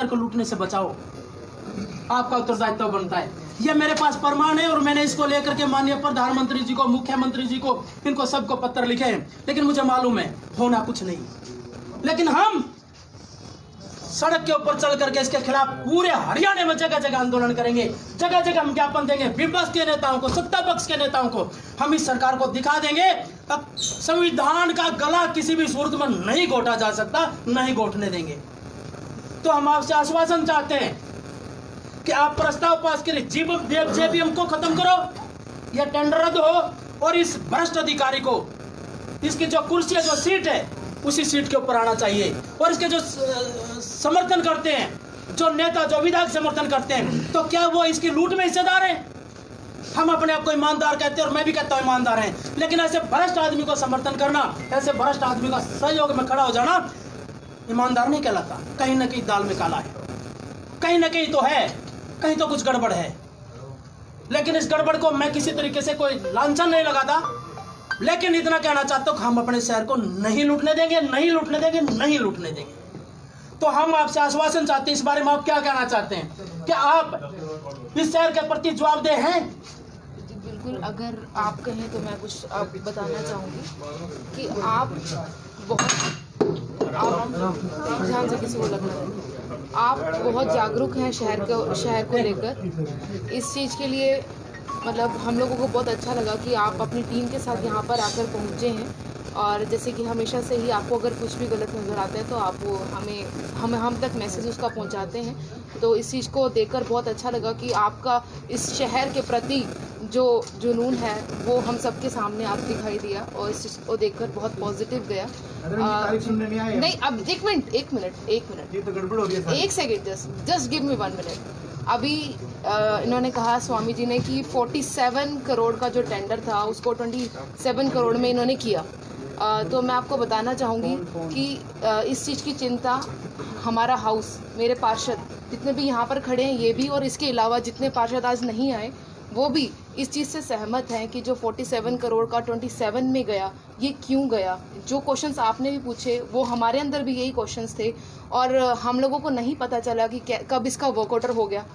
शहर को लूटने से बचाओ, आपका उत्तरदायित्व बनता है। ये मेरे पास प्रमाण है और मैंने इसको लेकर के माननीय प्रधानमंत्री जी को, मुख्यमंत्री जी को, इनको सबको पत्र लिखे हैं। लेकिन मुझे मालूम है होना कुछ नहीं। लेकिन हम सड़क के ऊपर चल करके इसके खिलाफ पूरे हरियाणा में जगह जगह आंदोलन करेंगे, जगह जगह हम ज्ञापन देंगे, विपक्ष के नेताओं को, सत्ता पक्ष के नेताओं को। हम इस सरकार को दिखा देंगे अब संविधान का गला किसी भी सूरत में नहीं घोटा जा सकता, नहीं घोटने देंगे। तो हम आपसे आश्वासन चाहते हैं कि आप प्रस्ताव पास करें, जेबीएम को खत्म करो, यह टेंडर रद्द हो और इस भ्रष्ट अधिकारी को, इसकी जो कुर्सी है, जो सीट है, उसी सीट के ऊपर आना चाहिए। और इसके जो समर्थन करते हैं, जो नेता, जो विधायक समर्थन करते हैं, तो क्या वो इसकी लूट में हिस्सेदार हैं? हम अपने आप को ईमानदार कहते हैं और मैं भी कहता हूं ईमानदार हैं, लेकिन ऐसे भ्रष्ट आदमी को समर्थन करना, ऐसे भ्रष्ट आदमी का सहयोग में खड़ा हो जाना ईमानदार नहीं कहलाता। कहीं ना कहीं दाल में काला है, कहीं ना कहीं तो है, कहीं तो कुछ गड़बड़ है। लेकिन इस गड़बड़ को मैं किसी तरीके से कोई लांछन नहीं लगाता, लेकिन इतना कहना चाहता हूं कि हम अपने शहर को नहीं लूटने देंगे, नहीं लूटने देंगे, नहीं लूटने देंगे। तो हम आपसे आश्वासन चाहते हैं। इस बारे में आप क्या कहना चाहते हैं? क्या आप इस शहर के प्रति जवाबदेह हैं? बिल्कुल, अगर आप कहें तो मैं कुछ आप बताना चाहूँगी कि आप ध्यान से किसी को लगना नहीं, आप बहुत जागरूक हैं शहर को लेकर। इस चीज़ के लिए मतलब हम लोगों को बहुत अच्छा लगा कि आप अपनी टीम के साथ यहाँ पर आकर पहुँचे हैं। और जैसे कि हमेशा से ही आपको अगर कुछ भी गलत नज़र आता है तो आप वो हम तक मैसेज उसका पहुँचाते हैं। तो इस चीज़ को देखकर बहुत अच्छा लगा कि आपका इस शहर के प्रति जो जुनून है वो हम सबके सामने आप दिखाई दिया, और इस चीज़ को देखकर बहुत पॉजिटिव गया। नहीं, अब एक मिनट ये तो गड़बड़ हो गया। एक second, just give me 1 minute. अभी इन्होंने कहा, स्वामी जी ने, कि 47 करोड़ का जो टेंडर था उसको 27 करोड़ में इन्होंने किया। तो मैं आपको बताना चाहूँगी कि इस चीज़ की चिंता हमारा हाउस, मेरे पार्षद जितने भी यहाँ पर खड़े हैं, ये भी, और इसके अलावा जितने पार्षद आज नहीं आए वो भी इस चीज़ से सहमत हैं कि जो 47 करोड़ का 27 में गया, ये क्यों गया। जो क्वेश्चंस आपने भी पूछे वो हमारे अंदर भी यही क्वेश्चंस थे, और हम लोगों को नहीं पता चला कि कब इसका वर्क ऑर्डर हो गया।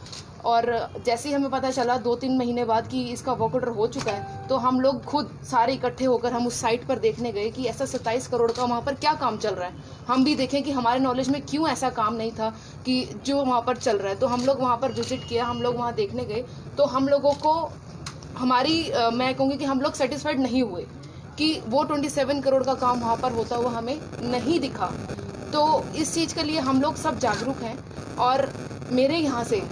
और जैसे ही हमें पता चला 2-3 महीने बाद कि इसका वर्क ऑर्डर हो चुका है, तो हम लोग खुद सारे इकट्ठे होकर हम उस साइट पर देखने गए कि ऐसा 27 करोड़ का वहाँ पर क्या काम चल रहा है। हम भी देखें कि हमारे नॉलेज में क्यों ऐसा काम नहीं था कि जो वहाँ पर चल रहा है। तो हम लोग वहाँ पर विजिट किया, हम लोग वहाँ देखने गए, तो हम लोगों को मैं कहूँगी कि हम लोग सेटिस्फाइड नहीं हुए कि वो 27 करोड़ का काम वहाँ पर होता हुआ हमें नहीं दिखा। तो इस चीज़ के लिए हम लोग सब जागरूक हैं, और मेरे यहाँ से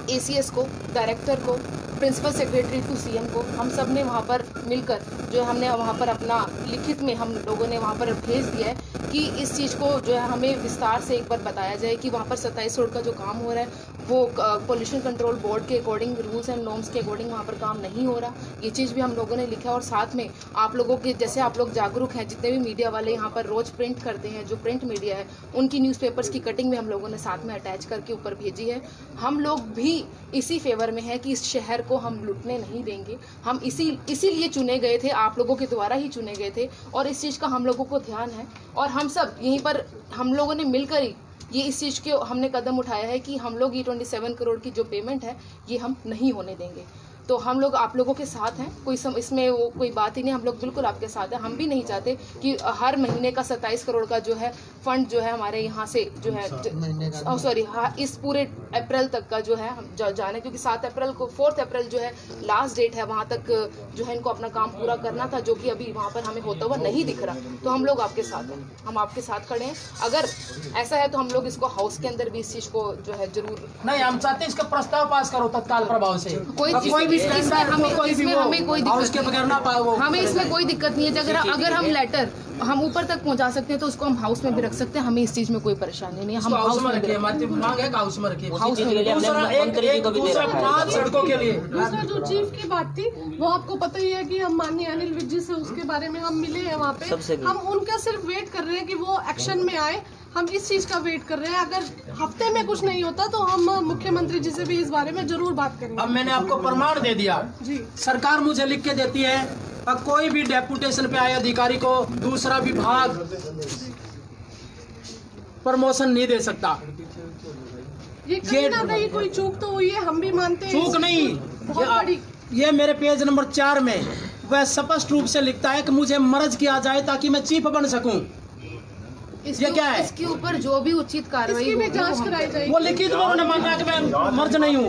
ACS को, डायरेक्टर को, प्रिंसिपल सेक्रेटरी टू CM को, हम सब ने वहाँ पर मिलकर जो हमने वहाँ पर अपना लिखित में हम लोगों ने वहाँ पर भेज दिया है कि इस चीज़ को जो है हमें विस्तार से एक बार बताया जाए कि वहाँ पर 27 करोड़ का जो काम हो रहा है वो पोल्यूशन कंट्रोल बोर्ड के अकॉर्डिंग, रूल्स एंड नॉर्म्स के अकॉर्डिंग वहाँ पर काम नहीं हो रहा। ये चीज़ भी हम लोगों ने लिखा, और साथ में आप लोगों के जैसे आप लोग जागरूक हैं, जितने भी मीडिया वाले यहाँ पर रोज़ प्रिंट करते हैं, जो प्रिंट मीडिया है, उनकी न्यूज़पेपर्स की कटिंग में हम लोगों ने साथ में अटैच करके ऊपर भेजी है। हम लोग भी इसी फेवर में है कि इस शहर को हम लूटने नहीं देंगे। हम इसीलिए चुने गए थे, आप लोगों के द्वारा ही चुने गए थे, और इस चीज़ का हम लोगों को ध्यान है। और हम सब यहीं पर हम लोगों ने मिलकर ही ये इस चीज़ के हमने कदम उठाया है कि हम लोग ये 27 करोड़ की जो पेमेंट है ये हम नहीं होने देंगे। तो हम लोग आप लोगों के साथ हैं, इसमें वो कोई बात ही नहीं, हम लोग बिल्कुल आपके साथ हैं। हम भी नहीं चाहते कि हर महीने का 27 करोड़ का जो है फंड जो है हमारे यहाँ से जो है इस पूरे अप्रैल तक का जो है हम जाने, क्योंकि 4 अप्रैल जो है लास्ट डेट है, वहाँ तक जो है इनको अपना काम पूरा करना था, जो कि अभी वहाँ पर हमें होता हुआ नहीं दिख रहा। तो हम लोग आपके साथ हैं, हम आपके साथ खड़े हैं। अगर ऐसा है तो हम लोग इसको हाउस के अंदर भी इस चीज़ को जो है जरूर नहीं, हम चाहते हैं इसका प्रस्ताव पास करो तत्काल प्रभाव से। हमें कोई दिक्कत नहीं है। अगर हम लेटर हम ऊपर तक पहुंचा सकते हैं तो उसको हम हाउस में भी रख सकते हैं, हमें इस चीज में कोई परेशानी नहीं है। हम हाउस में रखिए, मांग है हाउस में रखिए। सड़कों के लिए दूसरा जो चीफ की बात थी वो आपको पता ही है कि हम माननीय अनिल विज जी से उसके बारे में हम मिले हैं वहाँ पे। हम उनका सिर्फ वेट कर रहे हैं कि वो एक्शन में आए। हम इस चीज का वेट कर रहे हैं। अगर हफ्ते में कुछ नहीं होता तो हम मुख्यमंत्री जी से भी इस बारे में जरूर बात करेंगे। अब मैंने आपको प्रमाण दे दिया जी, सरकार मुझे लिख के देती है, अब कोई भी डेपुटेशन पे आए अधिकारी को दूसरा विभाग प्रमोशन नहीं दे सकता। ये कहीं ना कहीं कोई चूक तो हुई है, हम भी मानते हैं। चूक नहीं, बहुत बड़ी। ये मेरे पेज नंबर 4 में वह स्पष्ट रूप से लिखता है कि मुझे मर्ज किया जाए ताकि मैं चीफ बन सकूं। ये क्या है? इसके ऊपर जो भी उचित कार्रवाई इसकी भी जांच कराई जाएगी। वो लिखित में उन्होंने मांगा कि मैं मर्ज नहीं हूँ।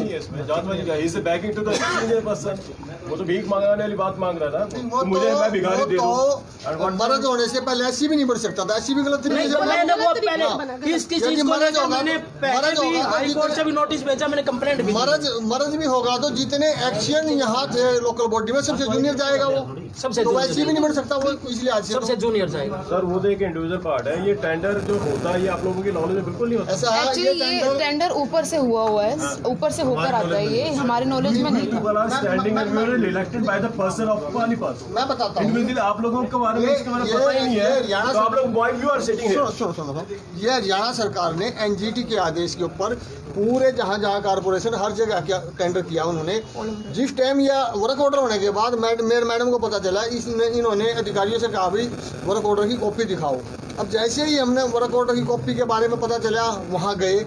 वो तो भीख मांगने वाली बात मांग रहा था। वो मुझे मैं भिखारी दे दूं। मर्ज होने से पहले ऐसी भी नहीं बढ़ सकता था, ऐसी भी गलत तरीके से मैंने वो पहले इसकी चीज को लेकर मैंने पहले भी हाई कोर्ट से भी नोटिस भेजा, मैंने कंप्लेंट भी मर्ज भी होगा तो जितने एक्शन यहाँ थे लोकल बॉडी में सबसे जूनियर जाएगा वो, सबसे तो वैसे भी नहीं बढ़ सकता वो, इसलिए आज से सबसे जूनियर जाएगा। सर वो तो एक इंडिविजुअल पार्ट है, ये टेंडर जो होता है ये आप लोगों की नॉलेज में बिल्कुल नहीं होता। ऐसा है। एक्चुअली ये टेंडर ऊपर से हुआ है, ऊपर से होकर आता है, ये हमारे नॉलेज में नहीं था। Standing elected by the person of Panipat. मैं बताता हूँ, इंडिविजुअल आप लोगों के बारे में इसके बारे में पता ही नहीं है, तो आप लोग why you are sitting here. सुनो, ये हरियाणा सरकार ने एनजीटी के आदेश के ऊपर पूरे जहाँ कारपोरेशन हर जगह क्या टेंडर किया उन्होंने। जिस टाइम या वर्क ऑर्डर होने के बाद मेयर मैडम को पता चला, इन्होंने अधिकारियों से कहा भाई वर्क ऑर्डर की कॉपी दिखाओ। अब जैसे ही हमने वर्क ऑर्डर की कॉपी के बारे में पता चला, वहाँ गए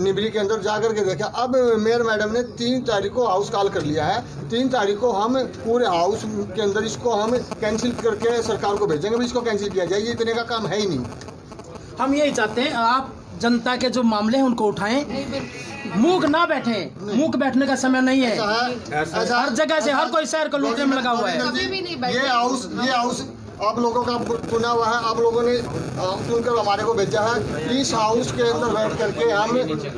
निबरी के अंदर जाकर के देखा। अब मेयर मैडम ने 3 तारीख को हाउस कॉल कर लिया है। 3 तारीख को हम पूरे हाउस के अंदर इसको हम कैंसिल करके सरकार को भेजेंगे, भी इसको कैंसिल किया जाए, ये इतने का काम है ही नहीं। हम यही चाहते हैं आप जनता के जो मामले हैं उनको उठाएं, मूक ना बैठे। मूक बैठने का समय नहीं है। ऐसा हर जगह से हर कोई शहर को लूटने में लगा हुआ है। कभी भी नहीं बैठे। ये हाउस आप लोगों का चुना हुआ है, आप लोगों ने चुनकर हमारे को भेजा है। इस हाउस के अंदर बैठ करके हम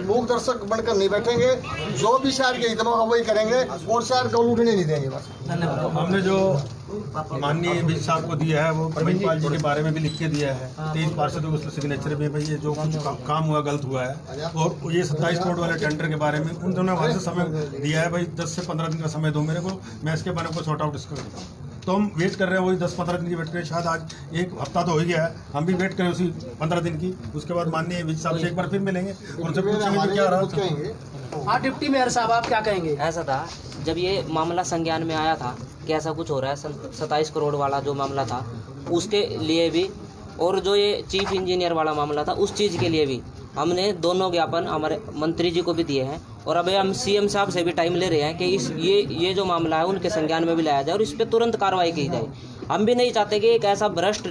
मूक दर्शक बनकर नहीं बैठेंगे, जो भी शहर के हित में वही करेंगे और शहर को लूटने नहीं देंगे। बस हमने जो माननीय विज साहब को दिया है वो मणिपाल जी के बारे में भी लिख के दिया है। 23 पार्षदों को सिग्नेचर में भाई ये जो कुछ काम हुआ गलत हुआ है, और ये 27 करोड़ वाले टेंडर के बारे में उन दोनों वहाँ से समय दिया है भाई 10 से 15 दिन का समय दो मेरे को, मैं इसके बारे में सॉर्ट आउट इसका करता हूँ। तो हम वेट कर रहे हैं, वही 10-15 दिन की वेट करें। शायद आज 1 हफ्ता तो हो ही गया है, हम भी वेट करें उसी 15 दिन की। उसके बाद माननीय विज साहब से एक बार फिर मिलेंगे और उनसे पूछेंगे कि क्या रहा। हाँ डिप्टी मेयर साहब आप क्या कहेंगे? ऐसा था जब ये मामला संज्ञान में आया था कि ऐसा कुछ हो रहा है, 27 करोड़ वाला जो मामला था उसके लिए भी, और जो ये चीफ इंजीनियर वाला मामला था उस चीज़ के लिए भी हमने दोनों ज्ञापन हमारे मंत्री जी को भी दिए हैं। और अभी हम सीएम साहब से भी टाइम ले रहे हैं कि ये जो मामला है उनके संज्ञान में भी लाया जाए और इस पर तुरंत कार्रवाई की जाए। हम भी नहीं चाहते कि एक ऐसा भ्रष्ट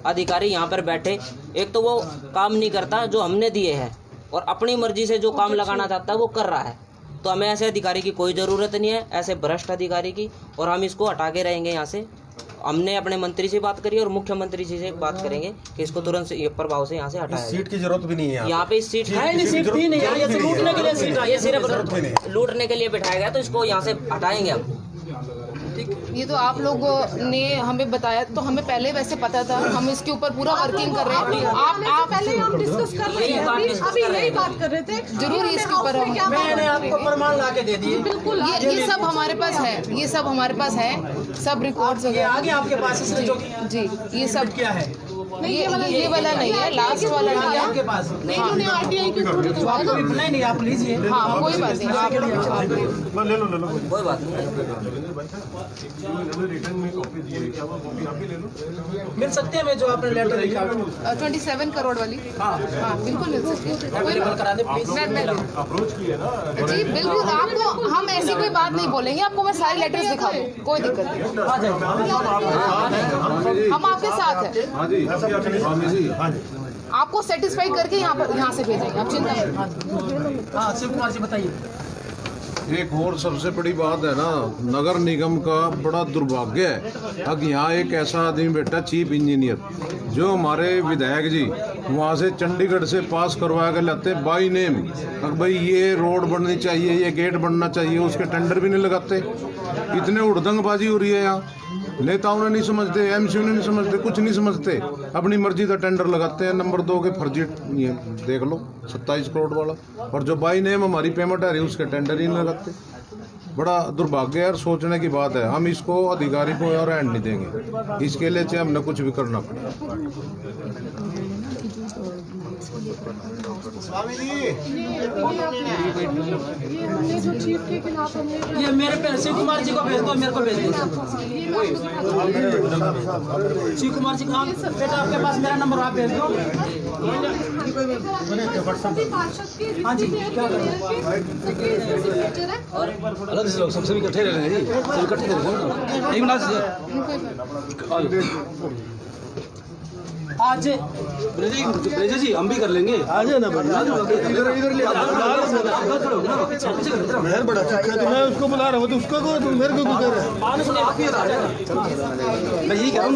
अधिकारी यहाँ पर बैठे, एक तो वो काम नहीं करता जो हमने दिए हैं, और अपनी मर्जी से जो काम लगाना चाहता है वो कर रहा है। तो हमें ऐसे अधिकारी की कोई ज़रूरत नहीं है, ऐसे भ्रष्ट अधिकारी की, और हम इसको हटा के रहेंगे यहाँ से। हमने अपने मंत्री से बात करी और मुख्यमंत्री जी से बात करेंगे कि इसको तुरंत प्रभाव से यहाँ से हटाया जाए। सीट की जरूरत भी नहीं है यहाँ पे इस सीट है नहीं, सीट थी नहीं, ये तो लूटने के लिए सीट आई है, ये सिर्फ लूटने के लिए बिठाया गया, तो इसको यहाँ से हटाएंगे हम। ये तो आप लोगों ने हमें बताया, तो हमें पहले वैसे पता था, हम इसके ऊपर पूरा वर्किंग कर रहे हैं। आप पहले हम डिस्कस कर रहे हैं, अभी यही बात कर रहे थे। जरूर इसके ऊपर हम मैंने आपको प्रमाण ला के दे दिए। बिल्कुल ये सब हमारे पास है, ये सब हमारे पास है, सब रिकॉर्ड्स ये आगे आपके पास इसने जो जी ये सब क्या है ये वाला नहीं है, लास्ट वाला नहीं है आपके पास। इन्होंने आरटीआई के थ्रू दिखवाया ना। नहीं नहीं आप लीजिए। हाँ कोई बात नहीं, आप ले लो कोई बात नहीं। रिटर्न में कॉपी दी है, क्या वो कॉपी आप भी ले लो। मिल सकते हैं मैं जो आपने लेटर लिखा 27 करोड़ वाली। हाँ हाँ बिल्कुल मिल सकती है, अवेलेबल करा दे प्लीज। मैं अप्रोच किए ना। जी बिल्कुल, आपको हम ऐसी कोई बात नहीं बोलेंगे, आपको मैं सारे लेटर्स दिखा दूँ, कोई दिक्कत नहीं। आ जाइए। हम आपके साथ हैं, आपको सेटिस्फाई करके यहाँ से भेजेंगे, आप चिंता मत। हाँ शिव कुमार जी बताइए। एक और सबसे बड़ी बात है ना, नगर निगम का बड़ा दुर्भाग्य है अब यहाँ एक ऐसा आदमी बैठा चीफ इंजीनियर, जो हमारे विधायक जी वहाँ से चंडीगढ़ से पास करवा के लाते बाई नेम। अब भाई ये रोड बननी चाहिए, ये गेट बनना चाहिए, उसके टेंडर भी नहीं लगाते। इतने उड़दंगबाजी हो रही है यहाँ, नेताओं ने नहीं समझते, एमसीओ ने नहीं समझते, कुछ नहीं समझते, अपनी मर्जी का टेंडर लगाते हैं। नंबर 2 के फर्जी ये देख लो 27 करोड़ वाला, और जो बाई नेम हमारी पेमेंट आ रही है उसके टेंडर ही नहीं लगाते। बड़ा दुर्भाग्य है और सोचने की बात है। हम इसको अधिकारी को और हैंड नहीं देंगे, इसके लिए चाहे हमने कुछ भी करना पड़े। स्वामी जी ये जो चीफ के खिलाफ हमने ये मेरे पे शिव कुमार जी को भेज दो, मेरे को भेज दो। शिव कुमार जी कहाँ बेटा, आपके पास मेरा नंबर आप भेज दो। हाँ जी, क्या अलग से लोग सबसे इकट्ठे रहेंगे जी, सब इकट्ठे रहेंगे एक मिनट आज ब्रेजा जी हम भी कर लेंगे। आ जाओ ना इधर ले मेहर बड़ा अच्छा है, तो मैं उसको बुला रहा हूँ तो उसको को तुम मेरे को क्यों कर रहे हो? मैं यही कह रहा हूँ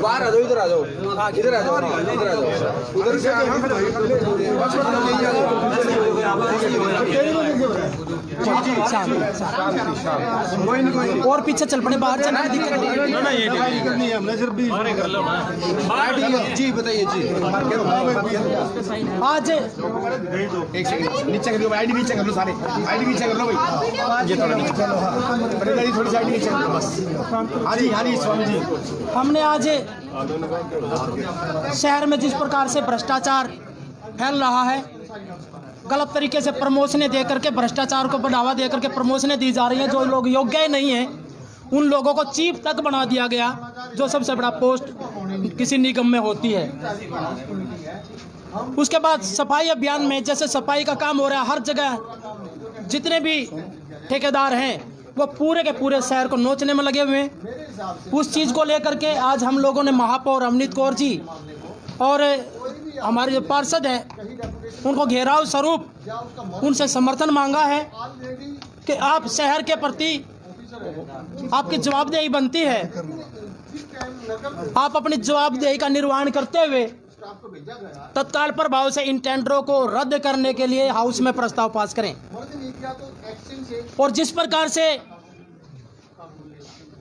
बाहर आ जाओ, इधर आ जाओ, इधर आ जाओ, इधर आ जाओ, उधर से और पीछे चल पड़े, बाहर चलने की दिक्कत नहीं है। हमने सिर्फ भी जी बताइए जी। आज एक सेकंड नीचे कर लो, आईडी नीचे कर लो, सारे आईडी नीचे कर लो भाई, ये थोड़ा नीचे कर लो। हाँ पटेल जी थोड़ी साइड नीचे कर लो बस। हाँ जी स्वामी जी, हमने आज शहर में जिस प्रकार से भ्रष्टाचार फैल रहा है, गलत तरीके से प्रमोशनें दे करके भ्रष्टाचार को बढ़ावा दे करके प्रमोशनें दी जा रही हैं, जो लोग योग्य ही नहीं हैं उन लोगों को चीफ तक बना दिया गया, जो सबसे बड़ा पोस्ट किसी निगम में होती है। उसके बाद सफाई अभियान में जैसे सफाई का काम हो रहा है, हर जगह जितने भी ठेकेदार हैं वो पूरे के पूरे शहर को नोचने में लगे हुए हैं। उस चीज़ को लेकर के आज हम लोगों ने महापौर अमनीत कौर जी और हमारे जो पार्षद हैं उनको घेराव स्वरूप उनसे समर्थन मांगा है कि आप शहर के प्रति आपकी जवाबदेही बनती है, आप अपनी जवाबदेही का निर्वहन करते हुए तत्काल प्रभाव से इन टेंडरों को रद्द करने के लिए हाउस में प्रस्ताव पास करें। और जिस प्रकार से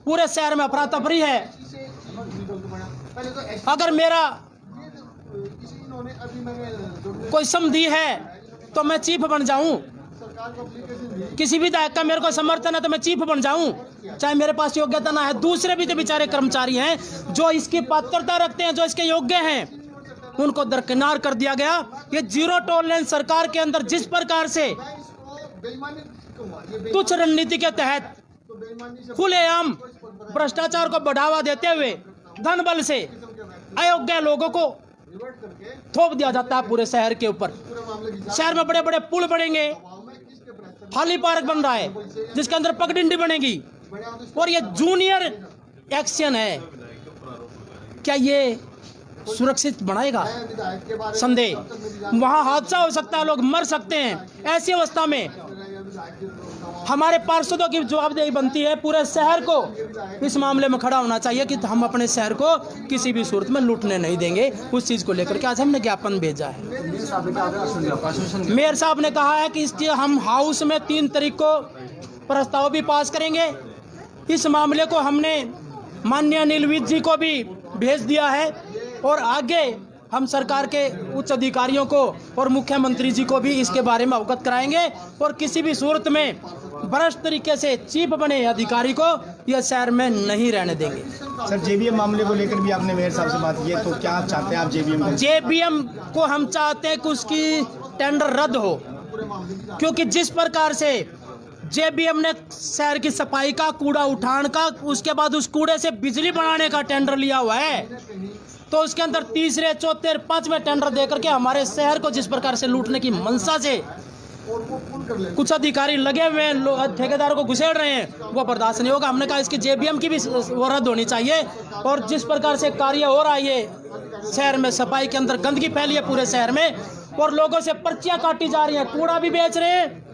पूरे शहर में अफरा तफरी है, अगर मेरा कोई समधी है तो मैं चीफ बन जाऊं, किसी भी विधायक का मेरे को समर्थन है तो मैं चीफ बन जाऊं, चाहे मेरे पास योग्यता ना है। दूसरे भी तो बेचारे कर्मचारी हैं जो इसकी पात्रता रखते हैं, जो इसके योग्य हैं, उनको दरकिनार कर दिया गया। ये जीरो टॉलरेंस सरकार के अंदर जिस प्रकार से तुच्छ रणनीति के तहत खुलेआम भ्रष्टाचार को बढ़ावा देते हुए धन बल से अयोग्य लोगों को थोप दिया जाता है पूरे शहर के ऊपर। शहर में बड़े बड़े पुल बनेंगे, हाली पार्क बन रहा है जिसके अंदर पगडंडी बनेगी, और ये जूनियर एक्शन है। क्या ये सुरक्षित बनाएगा? संदेह, वहां हादसा हो सकता है, लोग मर सकते हैं। ऐसी अवस्था में हमारे पार्षदों की जवाबदेही बनती है, पूरे शहर को इस मामले में खड़ा होना चाहिए कि हम अपने शहर को किसी भी सूरत में लूटने नहीं देंगे। उस चीज को लेकर के आज हमने ज्ञापन भेजा है। मेयर साहब ने कहा है कि इसलिए हम हाउस में 3 तारीख को प्रस्ताव भी पास करेंगे। इस मामले को हमने माननीय अनिल विज जी को भी भेज दिया है और आगे हम सरकार के उच्च अधिकारियों को और मुख्यमंत्री जी को भी इसके बारे में अवगत कराएंगे और किसी भी सूरत में भ्रष्ट तरीके से चीफ बने अधिकारी को यह शहर में नहीं रहने देंगे। सर जेबीएम मामले को लेकर भी आपने मेयर साहब से बात की है, तो क्या आप चाहते हैं? आप जेबीएम को हम चाहते हैं कि उसकी टेंडर रद्द हो, क्योंकि जिस प्रकार से जेबीएम ने शहर की सफाई का, कूड़ा उठान का, उसके बाद उस कूड़े से बिजली बनाने का टेंडर लिया हुआ है, तो उसके अंदर 3रे, 4थे, 5वें टेंडर देकर के हमारे शहर को जिस प्रकार से लूटने की मंशा से कुछ अधिकारी लगे हुए हैं, ठेकेदारों को घुसेड़ रहे हैं, वो बर्दाश्त नहीं होगा। हमने कहा इसकी जेबीएम की भी वो रद्द होनी चाहिए। और जिस प्रकार से कार्य हो रहा है ये शहर में, सफाई के अंदर गंदगी फैली है पूरे शहर में और लोगों से पर्चियां काटी जा रही हैं, कूड़ा भी बेच रहे हैं,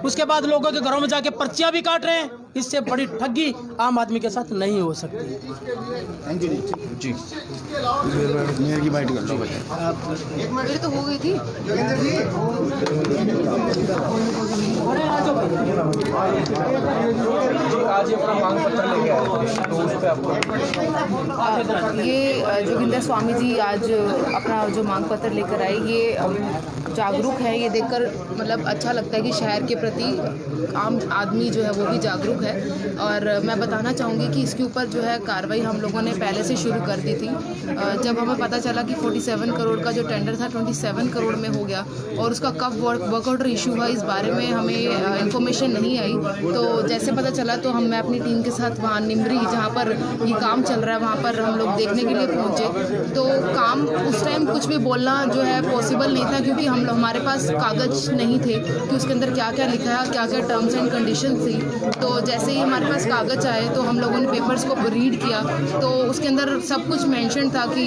उसके बाद लोगों के घरों में जाके पर्चियां भी काट रहे हैं। इससे बड़ी ठगी आम आदमी के साथ नहीं हो सकती। Thank you ji. मेयर की बाइट कर लो। मेरी तो हो गई थी। आज ये अपना मांग पत्र लेके आए, तो उस पे आपको ये जोगिंदर स्वामी जी आज अपना जो मांग पत्र लेकर आए, ये जागरूक है। ये देखकर मतलब अच्छा लगता है कि शहर के प्रति आम आदमी जो है वो भी जागरूक है। है। और मैं बताना चाहूँगी कि इसके ऊपर जो है कार्रवाई हम लोगों ने पहले से शुरू कर दी थी। जब हमें पता चला कि 47 करोड़ का जो टेंडर था 27 करोड़ में हो गया और उसका कब वर्क ऑर्डर इशू हुआ इस बारे में हमें इन्फॉर्मेशन नहीं आई। तो जैसे पता चला तो मैं अपनी टीम के साथ वहाँ निमरी, जहाँ पर ये काम चल रहा है, वहाँ पर हम लोग देखने के लिए पहुँचे। तो काम उस टाइम कुछ भी बोलना जो है पॉसिबल नहीं था, क्योंकि हमारे पास कागज़ नहीं थे कि उसके अंदर क्या क्या लिखा है, क्या क्या टर्म्स एंड कंडीशन थी। तो जैसे ही हमारे पास कागज़ आए तो हम लोगों ने पेपर्स को रीड किया, तो उसके अंदर सब कुछ मेंशन था कि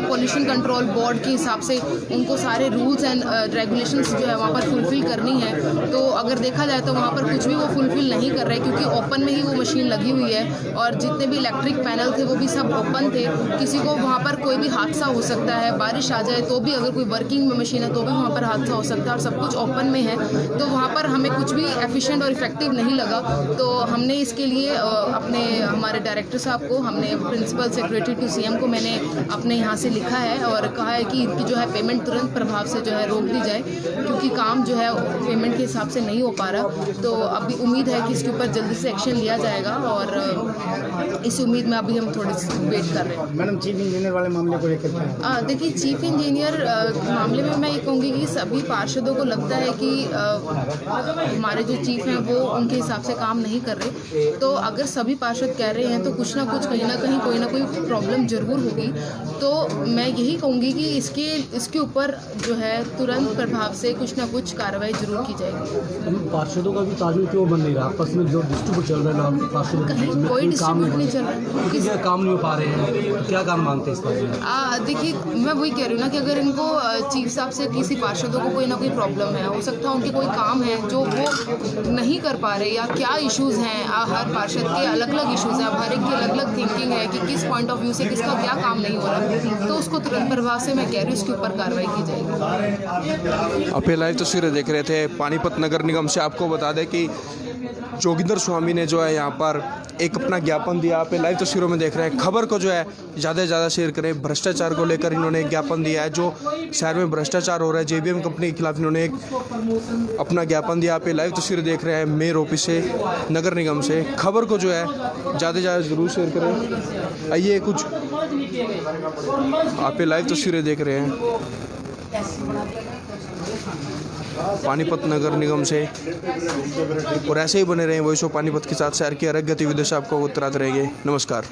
पोल्यूशन कंट्रोल बोर्ड के हिसाब से उनको सारे रूल्स एंड रेगुलेशंस जो है वहाँ पर फुलफ़िल करनी है। तो अगर देखा जाए तो वहाँ पर कुछ भी वो फुलफ़िल नहीं कर रहे, क्योंकि ओपन में ही वो मशीन लगी हुई है और जितने भी इलेक्ट्रिक पैनल थे वो भी सब ओपन थे। किसी को वहाँ पर कोई भी हादसा हो सकता है, बारिश आ जाए तो भी, अगर कोई वर्किंग में मशीन है तो भी वहाँ पर हादसा हो सकता है, और सब कुछ ओपन में है। तो वहाँ पर हमें कुछ भी एफिशिएंट और इफेक्टिव नहीं लगा। तो हमने इसके लिए हमारे डायरेक्टर साहब को, हमने प्रिंसिपल सेक्रेटरी टू सीएम को मैंने अपने यहाँ से लिखा है और कहा है कि इनकी जो है पेमेंट तुरंत प्रभाव से जो है रोक दी जाए, क्योंकि काम जो है पेमेंट के हिसाब से नहीं हो पा रहा। तो अभी उम्मीद है कि इसके ऊपर जल्दी से एक्शन लिया जाएगा और इस उम्मीद में अभी हम थोड़ी वेट कर रहे हैं। मैडम, चीफ इंजीनियर वाले मामले को लेकर देखिए, चीफ इंजीनियर मामले में मैं ये कहूँगी कि सभी पार्षदों को लगता है कि हमारे जो चीफ हैं वो उनके हिसाब से काम नहीं कर रहे। तो अगर सभी पार्षद कह रहे हैं तो कुछ ना कुछ, कहीं ना कहीं कोई ना कोई प्रॉब्लम जरूर होगी। तो मैं यही कहूँगी कि इसके ऊपर जो है तुरंत प्रभाव से कुछ ना कुछ कार्रवाई जरूर की जाएगी। पार्षदों का भी तालमेल क्यों बन नहीं रहा? आपस में जो डिस्ट्रीब्यूट चल रहा है पार्षदों के बीच में, कोई डिस्ट्रीब्यूट नहीं चल रहा, किसी काम नहीं हो पा रहे हैं, क्या काम मांगते हैं इस बारे में? देखिए, मैं वही कह रही हूँ ना कि अगर इनको चीफ साहब से किसी पार्षदों को कोई ना कोई प्रॉब्लम है, हो सकता है उनके कोई काम है जो वो नहीं कर पा रहे, या क्या इश्यूज़ हैं, हर पार्षद के अलग अलग इश्यूज़ हैं, अब हर एक की अलग अलग थिंकिंग है कि किस पॉइंट ऑफ व्यू से किसका क्या काम नहीं हो रहा, तो उसको तुरंत प्रभाव से मैं कह रही हूँ इसके ऊपर कार्रवाई की जाएगी। आप ये लाइव तस्वीरें देख रहे थे पानीपत नगर निगम से। आपको बता दें कि जोगिंदर स्वामी ने जो है यहाँ पर एक अपना ज्ञापन दिया। आप लाइव तस्वीरों में देख रहे हैं। खबर को जो है ज़्यादा से ज़्यादा शेयर करें। भ्रष्टाचार को लेकर इन्होंने एक ज्ञापन दिया है, जो शहर में भ्रष्टाचार हो रहा है, जेबीएम कंपनी के खिलाफ इन्होंने एक अपना ज्ञापन दिया। आप लाइव तस्वीरें देख रहे हैं मेयर ऑफिस से, नगर निगम से। खबर को जो है ज़्यादा से ज़्यादा ज़रूर शेयर करें। आइए, कुछ आप लाइव तस्वीरें देख रहे हैं पानीपत नगर निगम से, और ऐसे ही बने रहें वॉइस ऑफ पानीपत के साथ। शहर की अलग गतिविधियों से आपको उत्तराते रहेंगे। नमस्कार।